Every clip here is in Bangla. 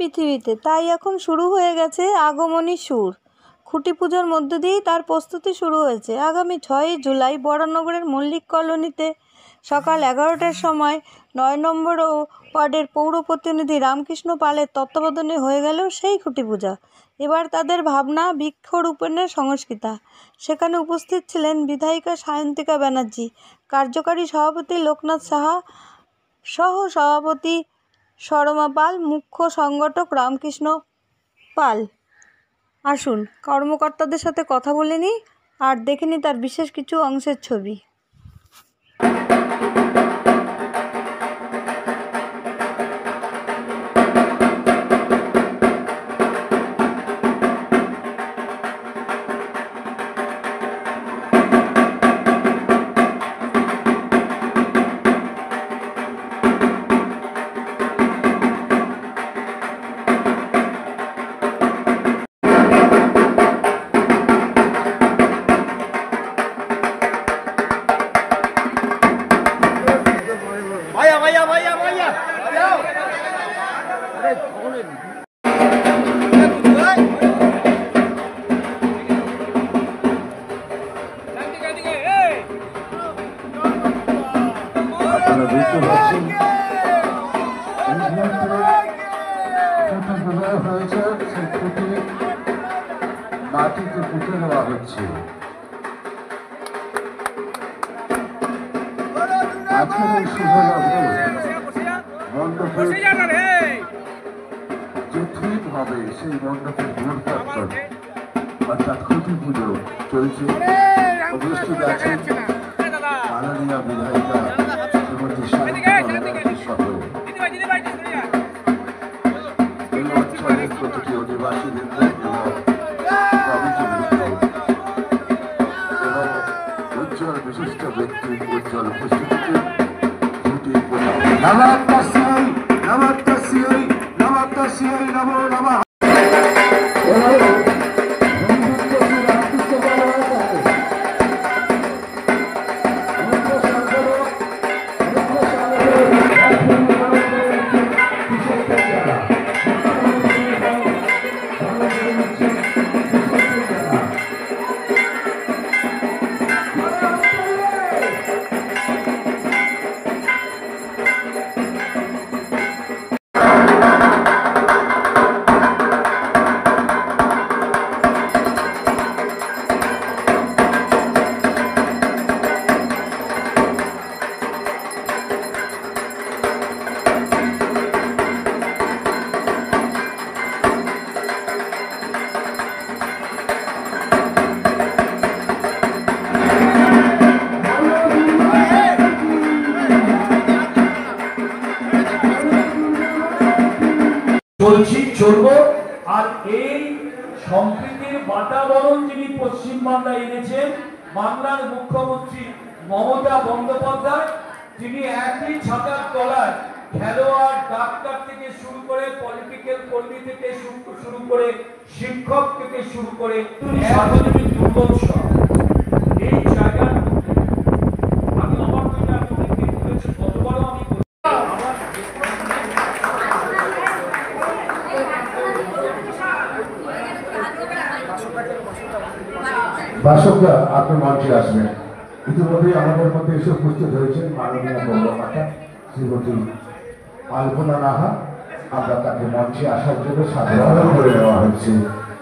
পৃথিবীতে। তাই এখন শুরু হয়ে গেছে আগমনী সুর। খুঁটি পুজোর মধ্য দিয়েই তার প্রস্তুতি শুরু হয়েছে। আগামী 6ই জুলাই বরানগরের মল্লিক কলোনিতে সকাল 11টার সময় 9 নম্বর ওয়ার্ডের পৌর প্রতিনিধি রামকৃষ্ণ পালের তত্ত্বাবধানে হয়ে গেল সেই খুঁটি পূজা। এবার তাদের ভাবনা বৃক্ষরোপণের সংস্কৃতা। সেখানে উপস্থিত ছিলেন বিধায়িকা সায়ন্তিকা ব্যানার্জি, কার্যকারী সভাপতি লোকনাথ সাহা, সহ সভাপতি সরমা পাল, মুখ্য সংগঠক রামকৃষ্ণ পাল। আসুন কর্মকর্তাদের সাথে কথা বলে নিই আর দেখে নিই তার বিশেষ কিছু অংশের ছবি। মাটিতে পুঁতে দেওয়া হচ্ছে। আজকের এই শুভ লগ্নে মণ্ডপের যে থিম হবে সেই মণ্ডপের মূর্তাত্মক অর্থাৎ খুঁটি পুজো চলছে। উপস্থিত আছেন মাননীয় বিধায়িকা শ্রীমতী সায়ন্তিকা ব্যানার্জি সহ এই অঞ্চলের প্রতিটি অধিবাসীবৃন্দ এবং উজ্জ্বল বিশিষ্ট ব্যক্তির উজ্জ্বল উপস্থিতিতে নমো নমঃ। চলবো। আর এই সম্প্রীতির বাতাবরণ যিনি পশ্চিমবাংলায় এনেছেন বাংলার মুখ্যমন্ত্রী মমতা বন্দ্যোপাধ্যায়, যিনি একই ছাতার তলায় খেলোয়াড়, ডাক্তার থেকে শুরু করে পলিটিক্যাল কর্মী থেকে শুরু করে শিক্ষক থেকে শুরু করে সার্বজনীন দুর্গোৎসব এই জায়গার আমি আমার কতবার আমি দর্শকরা আপনার মঞ্চে আসবেন। ইতিমধ্যে আমাদের মধ্যে এসে উপস্থিত হয়েছেন মাননীয় কর্মকর্তা শ্রীমতী আলপনা নাহা। আমরা তাকে মঞ্চে আসার জন্য সাধারণ করে নেওয়া হচ্ছে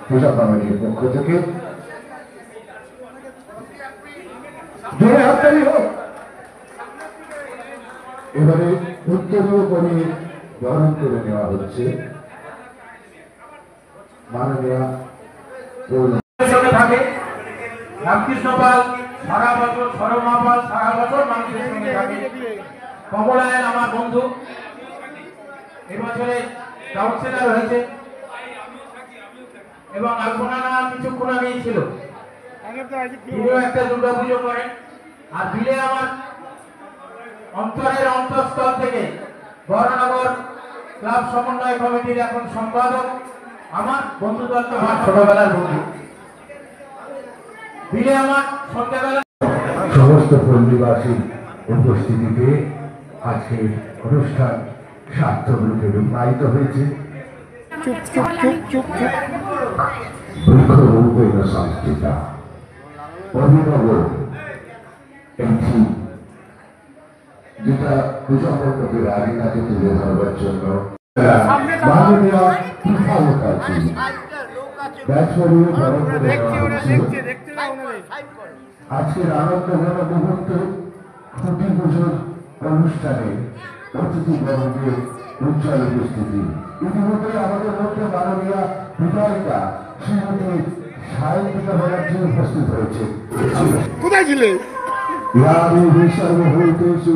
পূজা কমিটির পক্ষ থেকে। এবারে উত্তরীয় করে গ্রহণ করে নেওয়া হচ্ছে মাননীয় থাকে রামকৃষ্ণ পাল সারা বছর, সরমা পাল সারা বছর মানুষের সঙ্গে থাকে। কমলায়ন আমার বন্ধু, এবছরে কাউন্সিলর হয়েছে এবং আলপনা কিছুক্ষণ আগেই ছিল। তিনিও একটা দুর্গা পুজো করেন। আর বিলে আমার অন্তরের অন্তঃস্থল থেকে বরানগর ক্লাব সমন্বয় কমিটির এখন সম্পাদক আমার বন্ধু দত্ত, আমার ছোটবেলার বন্ধু। বিলে আমার সন্ধ্যাবেলা সমস্ত পল্লীবাসীর উপস্থিতিতে আজকের অনুষ্ঠান সার্থক রূপে রূপায়িত হয়েছে। বৃক্ষরূপেণ সংস্থিতা অভিনব একটি যেটা পূজা মণ্ডপের আগিনাকে তুলে ধরবার জন্য মাননীয় তুফা মুখার্জি ব্যাচরিয়ে বরণ করে নেওয়া হচ্ছে। আজকের আনন্দঘন মুহূর্তে খুঁটি পুজোর অনুষ্ঠানে অতিথি বর্গের উজ্জ্বল উপস্থিতি। ইতিমধ্যে আমাদের মধ্যে মাননীয় বিধায়িকা শ্রীমতী সায়ন্তিকা ব্যানার্জি উপস্থিত হয়েছে। কোথায় ছিলে? সর্বভূতেষু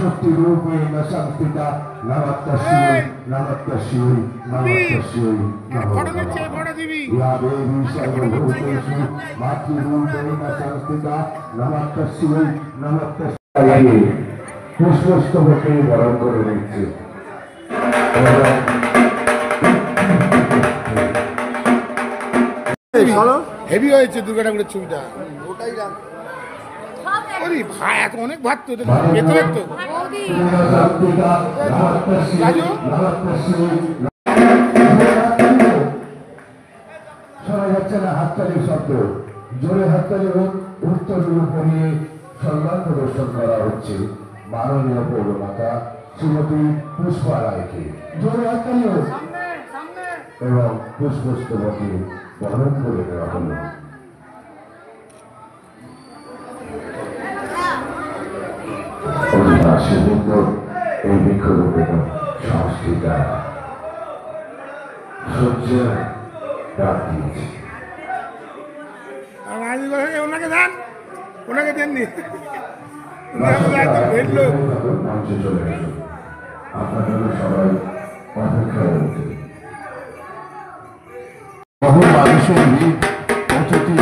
শক্তিরূপেণ সংস্থিতা নমঃতস্যৈ নমঃতস্যৈ নমঃতস্যৈ নমো নমঃ। ইয়া দেবী সর্বভূতেষু মাতৃরূপেণ সংস্থিতা নমঃতস্যৈ নমঃতস্যৈ পুষ্পস্তবকে বরণ করে নিচ্ছে। হেভি হয়েছে দুর্গা ঠাকুরের ছবিটা। ওটাই ভাই এত অনেক ভাত তো ভেতরে তো রাজু শোনা যাচ্ছে না হাততালির শব্দ। জোরে হাততালি হোক, উত্তর পরিয়ে সম্মান প্রদর্শন করা হচ্ছে মাননীয় পৌরমাতা শ্রীমতী পুষ্পা রায়কে। জোরে হাততালি হোক এবং পুষ্পস্তবকে বরণ করে দেওয়া হলো। সুন্দর এই বৃক্ষরোপণ সংস্কৃতি সূর্যের ডাক দিয়েছে। ওনাকে দেন, ওনাকে দেননি মঞ্চে চলে আসুন, আপনাদের সবাই অপেক্ষায় রয়েছে। বহু মানুষের ভিড় অতিথি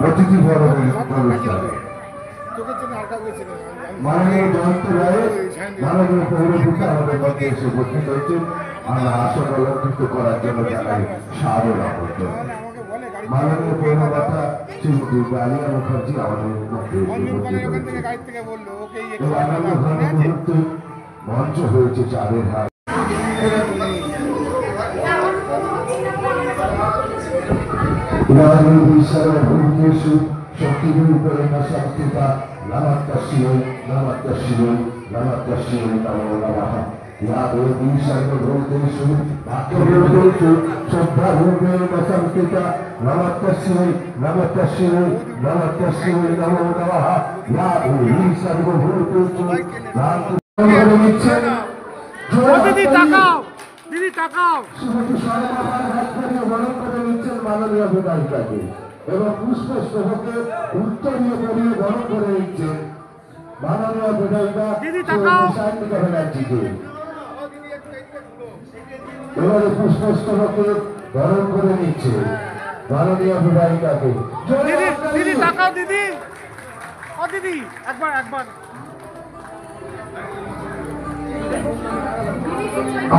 অতিথি বরণের অনুষ্ঠানে মাননীয় জয়ন্ত রায় মাননীয় পৌরপিতা আমাদের মধ্যে এসে উপস্থিত হয়েছেন। আমরা আসন অলঙ্কৃত করার জন্য জানাই সাদর আমন্ত্রণ। মাননীয় পৌরমাতা শ্রীমতী আলিয়া মুখার্জি আমাদের মধ্যে মুহূর্তে মঞ্চ হয়েছে চাঁদের হাট। সর্বভূতেষু শক্তিরূপেণ সংস্থিতা নমঃতস্যৈ নমঃতস্যৈ নমঃতস্যৈ নমো নমঃ। ইয়া দেবী সর্বভূতেষু মাতৃরূপেষু শ্রদ্ধারূপেণ সংস্থিতা নমঃতস্যৈ নমঃতস্যৈ নমঃতস্যৈ নমো নমঃ। ইয়া দেবী সর্বভূতেষু দিদি তাকাও, দিদি তাকাও। মাননীয় বিধায়িকাকে এবং পুষ্পস্তবকে উত্তরীয় পরিয়ে বরণ করে নিচ্ছেন মাননীয় বিধায়িকা সায়ন্তিকা ব্যানার্জিকে। এবারে পুষ্পস্তবকে বরণ করে নিচ্ছে মাননীয় বিধায়িকাকে। দিদি তাকাও, দিদি ও দিদি একবার একবার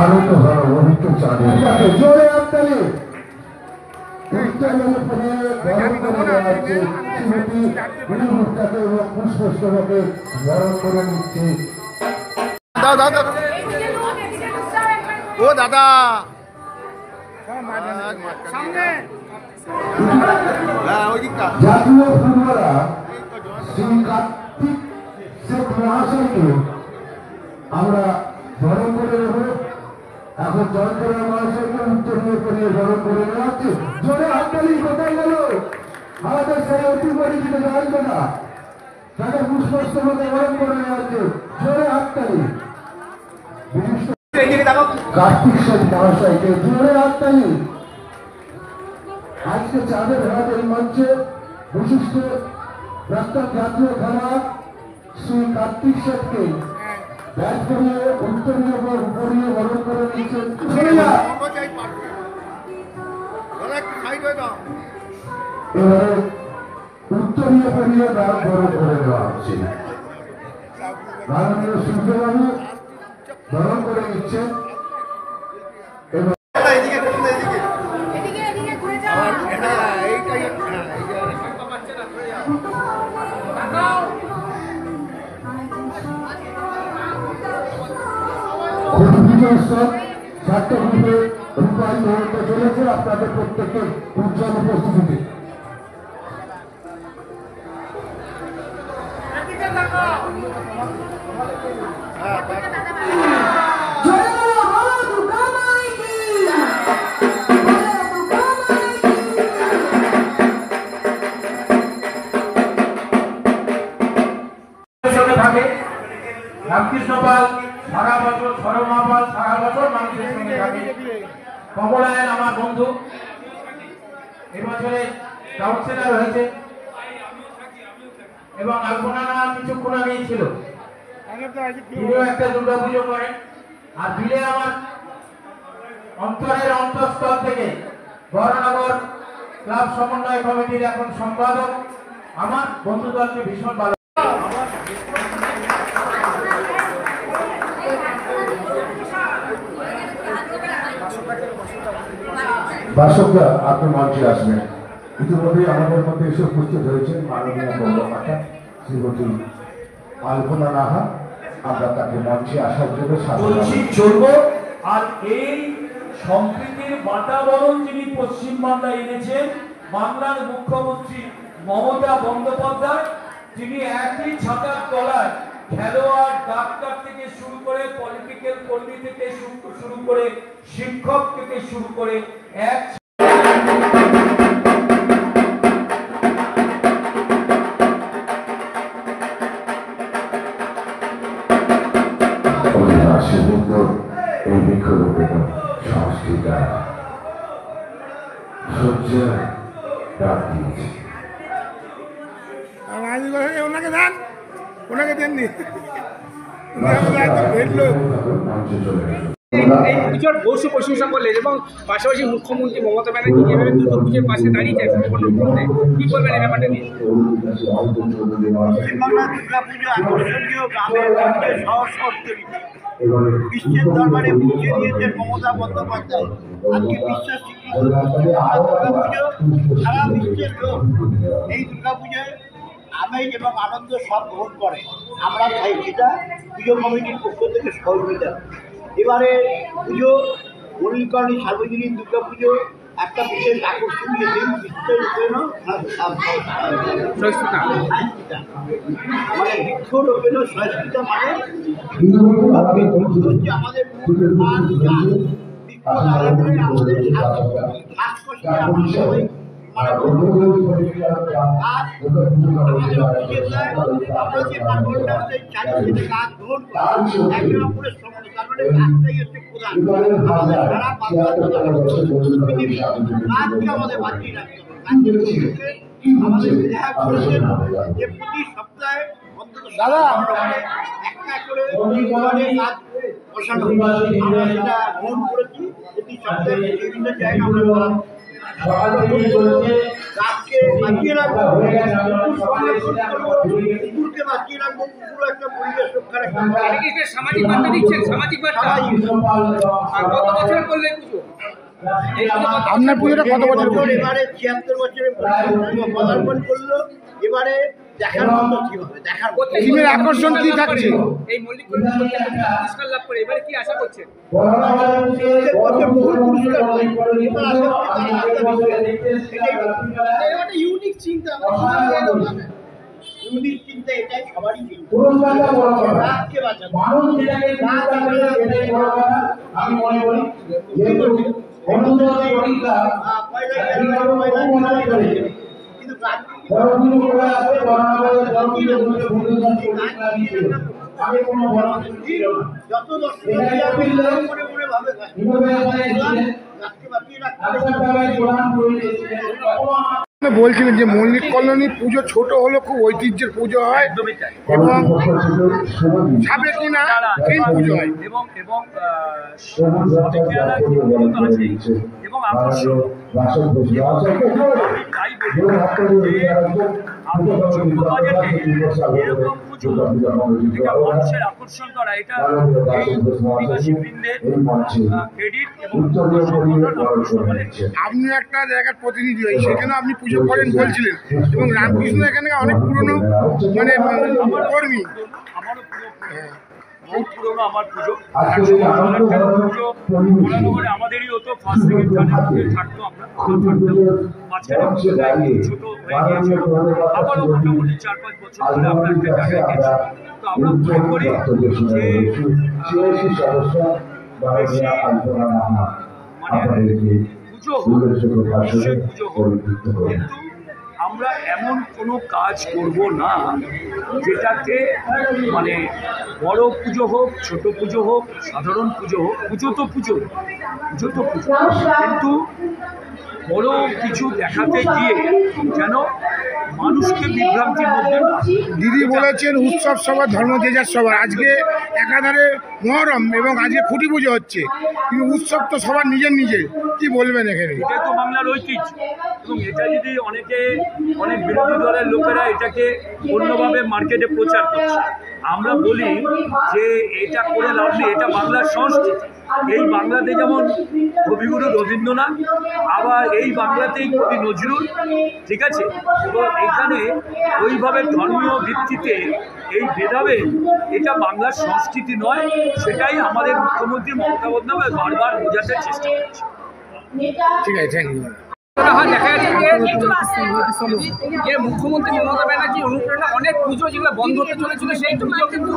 আনন্দ ঘন অভিজ্ঞ চাঁদের জোরে হাততালি উত্তরীয় পরিয়ে বরণ করে দেওয়া হচ্ছে শ্রীমতী গুরুমুক্তাকে এবং পুষ্পস্তবকে বরণ করে নিচ্ছে। দাও দাও দাও ও দাদা সামনে জাতীয় ফুটবলার শ্রী কার্তিক শেখ মহাশয়কে আমরা বরণ করে নেব। এখন জয়ন্তরা মহাশয়কে উত্তরীয় করিয়ে বরণ করে নেওয়া হচ্ছে। জোরে হাততালি কোথায় গেল আমাদের সেই অতি পরিচিত জয়ন্তরা, তাকে পুষ্পস্তবকে বরণ করে নেওয়া হচ্ছে। জোরে হাততালি কার্তিক শেখ মহাশয়কে। জোরে হাততালি। আজকে চাঁদের ঘাট এই মঞ্চে বিশিষ্ট প্রাক্তন জাতীয় খেলোয়াড় শ্রী কার্তিক শেখকে ব্যাট করিয়ে উত্তরীয় পরিয়ে বরণ করে নিচ্ছেন। এবারে উত্তরীয় পরিয়ে ব্যাট বরণ করে দেওয়া হচ্ছে। মাননীয় সূর্যবাবু বরণ করে নিচ্ছেন এবং উৎসব 4টে গ্রুপে রূপায়িত হতে চলেছে আপনাদের প্রত্যেকের উজ্জ্বল উপস্থিতি। থাকে রামকৃষ্ণ পাল সারা বছর, সরমা পাল সারা বছর মানুষের সঙ্গে থাকে। কমলায়ন আমার বন্ধু, এবছরে কাউন্সিলর হয়েছে এবং আলপনা কিছুক্ষণ আগেই ছিল। তিনিও একটা দুর্গা পুজো করেন। আর বিলে আমার অন্তরের অন্তঃস্থল থেকে বরানগর ক্লাব সমন্বয় কমিটির এখন সম্পাদক আমার বন্ধু দলকে ভীষণ ভালো। দর্শকরা আপনি মঞ্চে আসবেন। ইতিমধ্যে আমাদের মধ্যে এসে উপস্থিত হয়েছেন মাননীয় কর্মকর্তা শ্রীমতী আলপনা নাহা। আমরা তাকে মঞ্চে আসার জন্য চলবো। আর এই সম্প্রীতির বাতাবরণ যিনি পশ্চিমবাংলায় এনেছেন, বাংলার মুখ্যমন্ত্রী মমতা বন্দ্যোপাধ্যায়, তিনি একই ছাতার তলায় খেলোয়াড়, ডাক্তার থেকে শুরু করে, পলিটিক্যাল কর্মী থেকে শুরু করে, শিক্ষক থেকে শুরু করে এক এই বৃক্ষরোপণ সংস্কৃতি সূর্যের ডাক দিয়েছে। ওনাকে দেন, ওনাকে দেননি। এই পুজোর বসু প্রশংসা করলেন এবং পাশাপাশি মুখ্যমন্ত্রী মমতা ব্যানার্জি যেভাবে দুর্গা পুজোর পাশে দাঁড়িয়েছে কি বলবেন এই ব্যাপারটা নিয়ে? দুর্গা পুজো আকর্ষণীয়, গ্রামের মধ্যে সহস্রীকৃত বিশ্বের দরবারে পৌঁছে দিয়েছেন মমতা বন্দ্যোপাধ্যায়। আজকে বিশ্বাস স্বীকৃত দুর্গা পুজো সারা বিশ্বের লোক এই দুর্গা পুজোয় আবেগ এবং আনন্দ সব গ্রহণ করে। আমরা চাই সেটা পুজো কমিটির পক্ষ থেকে সহযোগিতা। এবারে পুজো মল্লিকরণী সার্বজনীন দুর্গা পুজো একটা বিশেষ আকর্ষণীয় দিন, বিশ্বের জন্য সহিষ্ণুতা মানে বৃক্ষরোপণ সহিষ্ণুতা মানে হচ্ছে আমাদের আমাদের শ্বাসকষ্টে আমরা সবাই আমরা যে পার্বণটা চারিদিকে কাজ গ্রহণ করি একে অপরের সঙ্গে, তার মানে কাজটাই হচ্ছে প্রধান। আমাদের সারা পৃথিবী কাজকে আমাদের বাঁচিয়ে রাখতে হবে। আমাদের দেখা করেছেন যে প্রতি সপ্তাহে অন্তত একটা করে কাজ বসানো, আমরা সেটা গ্রহণ করেছি। প্রতি সপ্তাহে বিভিন্ন জায়গায় আমরা গাছকে বাঁচিয়ে রাখবো, কুকুরকে বাঁচিয়ে রাখবো, কুকুর একটা পরিবেশ রক্ষা রাখবো। সামাজিক বার্তা দিচ্ছেন, সামাজিক বার্তা কত বছর করলেন পুজো? আপনার পুজোটা কত বছর? এবারে 76 বছরে পদার্পণ করলো। এবারে দেখার মতো কি হবে, দেখার টিমের আকর্ষণ কি থাকছে? এই মল্লিক পুরস্কার লাভ করে এবারে কি আশা করছেন? ইউনিক চিন্তা, ইউনিক চিন্তা এটাই সবারই চিন্তা। গাছকে বাঁচাবো, আমি মনে করি কিন্তু যত দর্শক মনে মনে ভাবে গাছকে বাঁচিয়ে রাখতে। বলছিলেন যে মল্লিক কলোনি পুজো ছোট হলো, খুব ঐতিহ্যের পুজো হয় এবং সাবেক কিনা এই পুজো হয় এবং এবং আকর্ষণ। তাই বলি যে যোগ্য বাজেটে এরকম পুজো যেটা মানুষের আকর্ষণ করা, এটা এই অধিবাসী বৃন্দের ক্রেডিট এবং আপনি একটা জায়গার প্রতিনিধি হয়ে সেখানে আপনি পুজো করেন বলছিলেন, এবং রামকৃষ্ণ এখানে অনেক পুরনো মানে কর্মী। বহু পুরোনো আমার পুজো, 100 পুজো বরানগরে আমাদেরই হতো, ফার্স্ট সেকেন্ড থার্ডের মধ্যে থাকতো। আমরা মাঝখানে ছোট হয়ে গিয়েছিল, আবারও মোটামুটি 4-5 বছর ধরে আমরা একটা জায়গায় গেছি। তো আমরা মনে করি যে পুজো হোক, নিশ্চয়ই পুজো হোক, কিন্তু আমরা এমন কোনো কাজ করব না যেটাতে মানে বড় পুজো হোক, ছোট পুজো হোক, সাধারণ পুজো হোক, পুজো তো পুজো, কিন্তু বড় কিছু দেখাতে গিয়ে যেন মানুষকে বিভ্রান্তির মধ্যে। দিদি বলেছেন উৎসব সবার ধর্ম যে যার সবার, আজকে একাধারে মহরম এবং আজকে খুঁটি পুজো হচ্ছে, কিন্তু উৎসব তো সবার নিজের নিজের, কি বলবেন এখানে? এটাই তো বাংলার ঐতিহ্য, এবং এটা যদি অনেক বিরোধী দলের লোকেরা এটাকে অন্যভাবে মার্কেটে প্রচার করছে, আমরা বলি যে এটা করে লাভ নেই, এটা বাংলার সংস্কৃতি। এই বাংলাতে যেমন কবিগুরু রবীন্দ্রনাথ, আবার এই বাংলাতেই কবি নজরুল, ঠিক আছে? তো এখানে ওইভাবে ধর্মীয় ভিত্তিতে এই ভেদাভেদ, এটা বাংলার সংস্কৃতি নয়, সেটাই আমাদের মুখ্যমন্ত্রী মমতা বন্দ্যোপাধ্যায় বারবার বোঝাতে চেষ্টা করছে। ঠিক আছে, থ্যাংক ইউ। দেখা যাচ্ছে যে মুখ্যমন্ত্রী মমতা ব্যানার্জি অনুপ্রেরণা অনেক পুজো যেগুলো বন্ধ হতে চলেছিল, সেই পুজো কিন্তু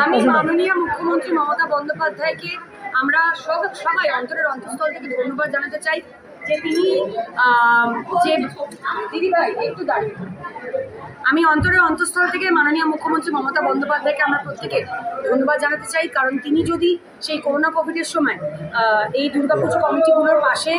আমি মাননীয় মুখ্যমন্ত্রী মমতা বন্দ্যোপাধ্যায়কে আমরা সবাই অন্তরের অন্তঃস্থল থেকে ধন্যবাদ জানাতে চাই যে তিনি যে দিদিভাই একটু দাঁড়িয়ে, আমি অন্তরের অন্তঃস্থল থেকে মাননীয় মুখ্যমন্ত্রী মমতা বন্দ্যোপাধ্যায়কে আমরা প্রত্যেকে ধন্যবাদ জানাতে চাই, কারণ তিনি যদি সেই করোনা কোভিডের সময় এই দুর্গাপুজো কমিটিগুলোর পাশে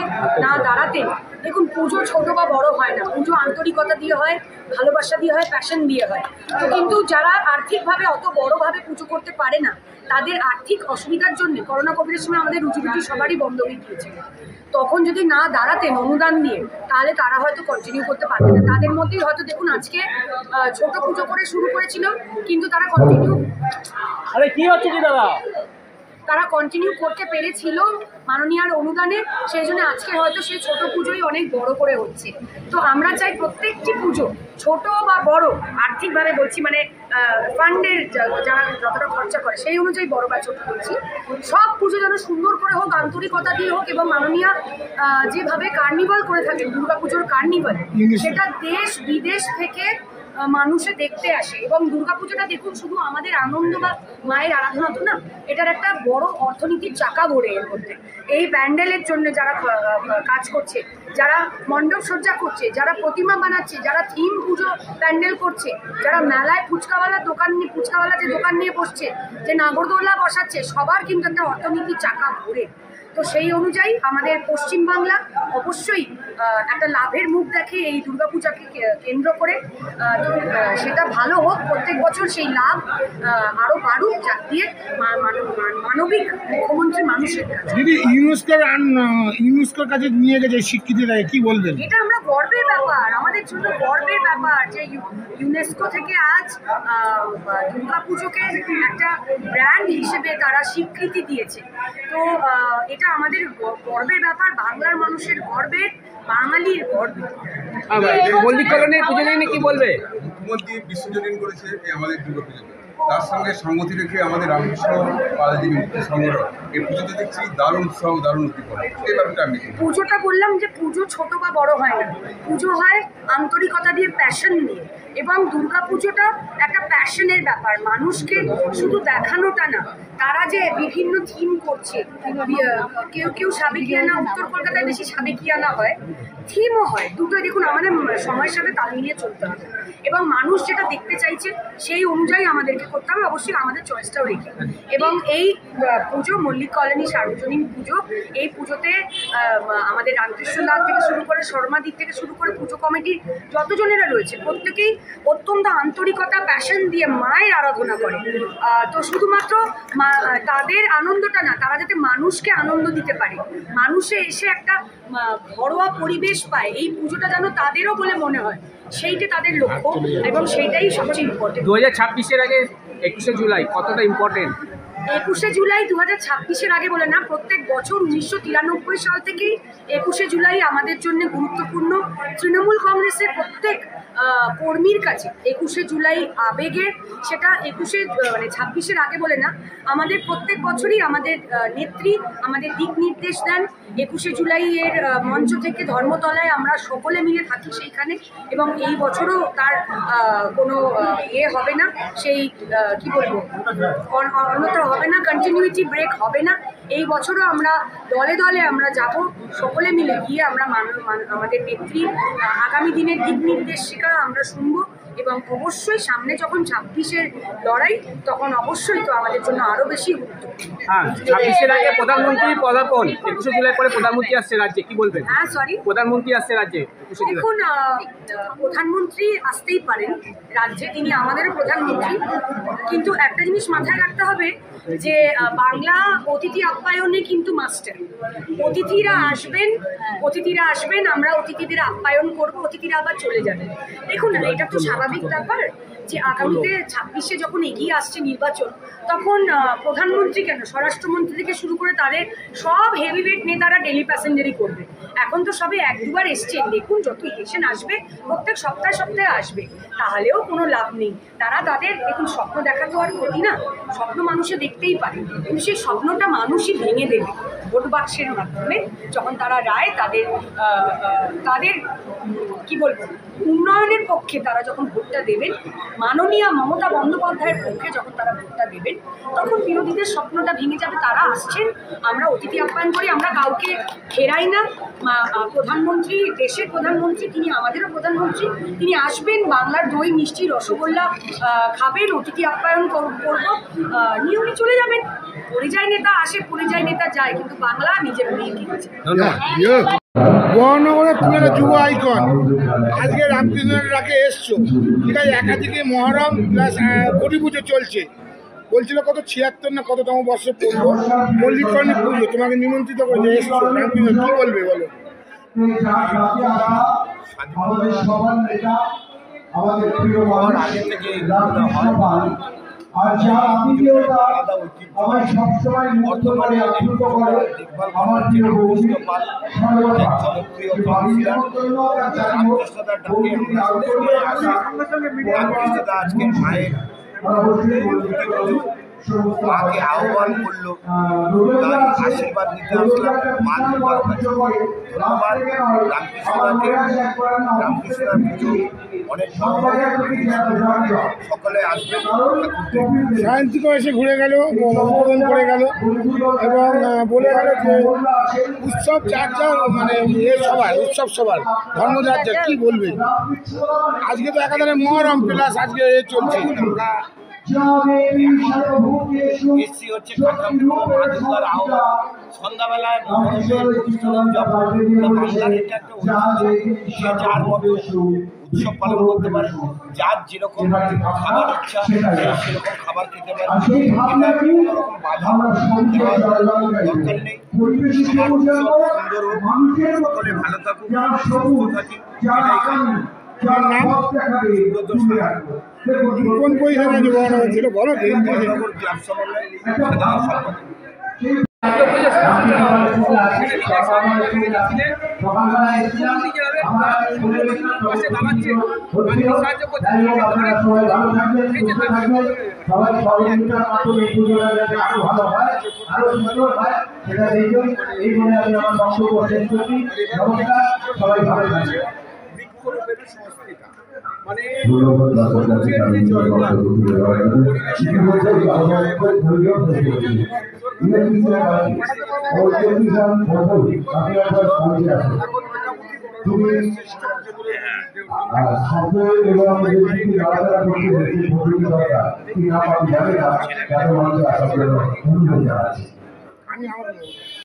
না দাঁড়াতেন, দেখুন পুজো ছোট বা বড় হয় না, পুজো আন্তরিকতা দিয়ে হয়, ভালোবাসা দিয়ে হয়, প্যাশন দিয়ে হয়। তো কিন্তু যারা আর্থিকভাবে অত বড়ভাবে পুজো করতে পারে না, তাদের আর্থিক অসুবিধার জন্য করোনা কোভিডের সময় আমাদের রুজি রুটি সবারই বন্ধ হয়ে গিয়েছিল। তখন যদি না দাঁড়াতেন অনুদান দিয়ে, তাহলে তারা হয়তো কন্টিনিউ করতে পারতেন না। তাদের মধ্যেই হয়তো দেখুন আজকে ছোট পুজো করে শুরু করেছিল, কিন্তু তারা কন্টিনিউ করতে পেরেছিল মাননীয়ার অনুদানে, সেই জন্য আজকে হয়তো সেই ছোট পুজোই অনেক বড় করে হচ্ছে। তো আমরা চাই প্রত্যেকটি পুজো ছোট বা বড়, আর্থিকভাবে বলছি মানে ফান্ডের যারা যতটা খরচা করে সেই অনুযায়ী বড় বা ছোট বলছি, সব পুজো যেন সুন্দর করে হোক, আন্তরিকতা দিয়ে হোক, এবং মাননীয়া যেভাবে কার্নিভাল করে থাকেন, দুর্গাপুজোর কার্নিভাল, সেটা দেশ বিদেশ থেকে মানুষে দেখতে আসে। এবং দুর্গাপুজোটা দেখুন শুধু আমাদের আনন্দ বা মায়ের আরাধনা তো না, এটার একটা বড় অর্থনীতির চাকা ঘোরে এর মধ্যে। এই প্যান্ডেলের জন্য যারা কাজ করছে, যারা মণ্ডপ সজ্জা করছে, যারা প্রতিমা বানাচ্ছে, যারা থিম পুজো প্যান্ডেল করছে, যারা মেলায় ফুচকাওয়ালা যে দোকান নিয়ে বসছে, যে নাগরদোলা বসাচ্ছে, সবার কিন্তু একটা অর্থনীতির চাকা ঘোরে। তো সেই অনুযায়ী আমাদের পশ্চিমবাংলা অবশ্যই একটা লাভের মুখ দেখে এই দুর্গাপূজাকে কেন্দ্র করে। তো সেটা ভালো হোক, প্রত্যেক বছর সেই লাভ আরও বাড়ুক, যার দিয়ে মানবিক মুখ্যমন্ত্রী মানুষের কাছে। দিদি ইউনেস্কোর কাছে নিয়ে গেছে স্বীকৃতিটাকে, কি বলবেন? এটা আমরা গর্বের ব্যাপার, আমাদের জন্য গর্বের ব্যাপার যে ইউনেস্কো থেকে আজ দুর্গাপুজোকে একটা ব্র্যান্ড হিসেবে তারা স্বীকৃতি দিয়েছে। তো এটা আমাদের গর্বের ব্যাপার, বাংলার মানুষের গর্বের, বাঙালির গর্বের। মল্লিক কলোনির পুজো নিয়ে কি বলবে? মুখ্যমন্ত্রী বিশ্বজনীন করেছে এই আমাদের দুর্গাপুজোকে, তার সঙ্গে সঙ্গতি রেখে আমাদের রামকৃষ্ণ পাল যে মুক্তি সংগঠন এই পুজোতে দেখছি দারুণ উৎসাহ, দারুণ উদ্দীপনা। এই ব্যাপারটা আমি পুজোটা বললাম যে পুজো ছোট বা বড় হয় না, পুজো হয় আন্তরিকতা দিয়ে, প্যাশন দিয়ে। এবং দুর্গাপুজোটা একটা প্যাশনের ব্যাপার, মানুষকে শুধু দেখানোটা না, তারা যে বিভিন্ন থিম করছে, কেউ সাবেকিয়ানা, উত্তর কলকাতায় বেশি সাবেকিয়ানা হয়, থিমও হয়, দুটোই দেখুন আমাদের সময়ের সাথে তাল মিলিয়ে চলতে হবে। এবং মানুষ যেটা দেখতে চাইছে সেই অনুযায়ী আমাদেরকে করতে হবে, অবশ্যই আমাদের চয়েসটাও রেখে। এবং এই পুজো মল্লিক কলোনি সার্বজনীন পুজো, এই পুজোতে আমাদের রামকৃষ্ণলাল থেকে শুরু করে শর্মাদিক থেকে শুরু করে পুজো কমিটির যতজনেরা রয়েছে, প্রত্যেকেই অত্যন্ত আন্তরিকতা, প্যাশন দিয়ে মায়ের আরাধনা করে। তো শুধুমাত্র তাদের আনন্দটা না, তারা যাতে মানুষকে আনন্দ দিতে পারে, মানুষে এসে একটা ঘরোয়া পরিবেশ পায়, এই পুজোটা যেন তাদেরও বলে মনে হয়, সেইটা তাদের লক্ষ্য এবং সেইটাই সবচেয়ে ইম্পর্টেন্ট। 2026-এর আগে 21শে জুলাই কতটা ইম্পর্টেন্ট? 21শে জুলাই 2026-এর আগে বলে না, প্রত্যেক বছর 1993 সাল থেকেই 21শে জুলাই আমাদের জন্য গুরুত্বপূর্ণ। তৃণমূল কংগ্রেসের প্রত্যেক কর্মীর কাছে 21শে জুলাই আবেগের, সেটা 26-এর আগে বলে না, আমাদের প্রত্যেক বছরই আমাদের নেত্রী আমাদের দিক নির্দেশ দেন। 21শে জুলাইয়ের মঞ্চ থেকে ধর্মতলায় আমরা সকলে মিলে থাকি সেইখানে, এবং এই বছরও তার কোনো হবে না, সেই কি বলবো, অন্যথা হবে না, কন্টিনিউটি ব্রেক হবে না। এই বছরও আমরা দলে দলে আমরা যাব, সকলে মিলে গিয়ে আমরা আমাদের নেত্রী আগামী দিনের দিক নির্দেশিকা আমরা শুনবো, এবং অবশ্যই সামনে যখন 26-এর লড়াই, তখন অবশ্যই তো আমাদের জন্য আরো বেশি গুরুত্বপূর্ণ। হ্যাঁ, 26-এর আগে প্রধানমন্ত্রী পদার্পণ, 21শে জুলাই পরে প্রধানমন্ত্রী আসছে রাজ্যে, কি বলবেন? হ্যাঁ, সরি, প্রধানমন্ত্রী আসছে রাজ্যে। এখন প্রধানমন্ত্রী আসতেই পারেন রাজ্যে, তিনি আমাদেরও প্রধানমন্ত্রী, কিন্তু একটা জিনিস মাথায় রাখতে হবে যে বাংলা অতিথি আপ্যায়নে কিন্তু মাস্টার। অতিথিরা আসবেন, আমরা অতিথিদের আপ্যায়ন করব, অতিথিরা আবার চলে যাবেন। দেখুন, এটা তো স্বাভাবিক ব্যাপার যে আগামীতে 26-এ যখন এগিয়ে আসছে নির্বাচন, তখন প্রধানমন্ত্রী কেন, স্বরাষ্ট্রমন্ত্রী থেকে শুরু করে তাদের সব হেভিওয়েট নেতারা ডেলি প্যাসেঞ্জারই করবে। এখন তো সবে 1-2বার এসছেন, দেখুন যত ইলেকশন আসবে প্রত্যেক সপ্তাহে আসবে, তাহলেও কোনো লাভ নেই। তাদের দেখুন, স্বপ্ন দেখা তো আর ক্ষতি না, স্বপ্ন মানুষে দেখতেই পারে, কিন্তু সেই স্বপ্নটা মানুষই ভেঙে দেবে ভোট বাক্সের মাধ্যমে, যখন তারা রায় তাদের কি বলবো উন্নয়নের পক্ষে তারা যখন ভোটটা দেবেন, মাননীয়া মমতা বন্দ্যোপাধ্যায়ের পক্ষে যখন তারা ভোটটা দেবেন, তখন বিরোধীদের স্বপ্নটা ভেঙে যাবে। তারা আসছেন, আমরা অতিথি আপ্যায়ন করি, আমরা কাউকে ফেরাই না। প্রধানমন্ত্রী, দেশের প্রধানমন্ত্রী, তিনি আমাদেরও প্রধানমন্ত্রী, তিনি আসবেন, বাংলার দই মিষ্টি রসগোল্লা খাবেন, অতিথি আপ্যায়ন করব, নিয়ে উনি চলে যাবেন। পরিযায়ী নেতা আসে, পরিযায়ী নেতা যায়, কিন্তু বাংলা নিজের নিয়ে কিনেছে। বহনগরের তুমি একটা যুব আইকন, আজকে রামকৃষ্ণের ডাকে এসছো, ঠিক আছে, একাধিকে মহরম প্লাস গড়ি পুজো চলছে, বলছিল কত 76 না কততম বর্ষে পড়লো মল্লিকর্ণী পুজো, তোমাকে নিমন্ত্রিত করে এসছো রামকৃষ্ণ, কি বলবে বলো? আগে থেকে আর যার আত্মীয়তা আমার সবসময় মুগ্ধ করে আপ্লুত করে আমার প্রিয় বন্ধু জনপ্রিয় আজকের মায়ের মাকে আহ্বান করলো, তার আশীর্বাদ নিতে আসলাম মা দুর্গার কাছে। ধন্যবাদ রামকৃষ্ণদাকে, রামকৃষ্ণদার পুজো অনেক সকলে আসবেন। সায়ন্তিক এসে ঘুরে গেল, উদ্বোধন করে গেল এবং বলে গেল যে উৎসব যার মানে উৎসব সবার ধর্ম যার, কি বলবে? আজকে তো একাধারে মহরম প্লাস আজকে চলছে, এসছি হচ্ছে কাঠামোর আহ্বান, সন্ধ্যাবেলায় বাংলার এটা একটা সে যার মতো উৎসব পালন করতে পারে, যার যেরকম খাবার ইচ্ছা সেরকম খাবার খেতে পারে, এটা কোনোরকম বাধা দরকার নেই। সবার উৎসব সুন্দর হোক, সকলে ভালো থাকুক, সুস্থ থাকি, এটাই কামনা। কোন পয়সা জোগানো হয়েছিল বলো? ক্লাব সমন্বয় সাধারণ সম্পাদক। আমি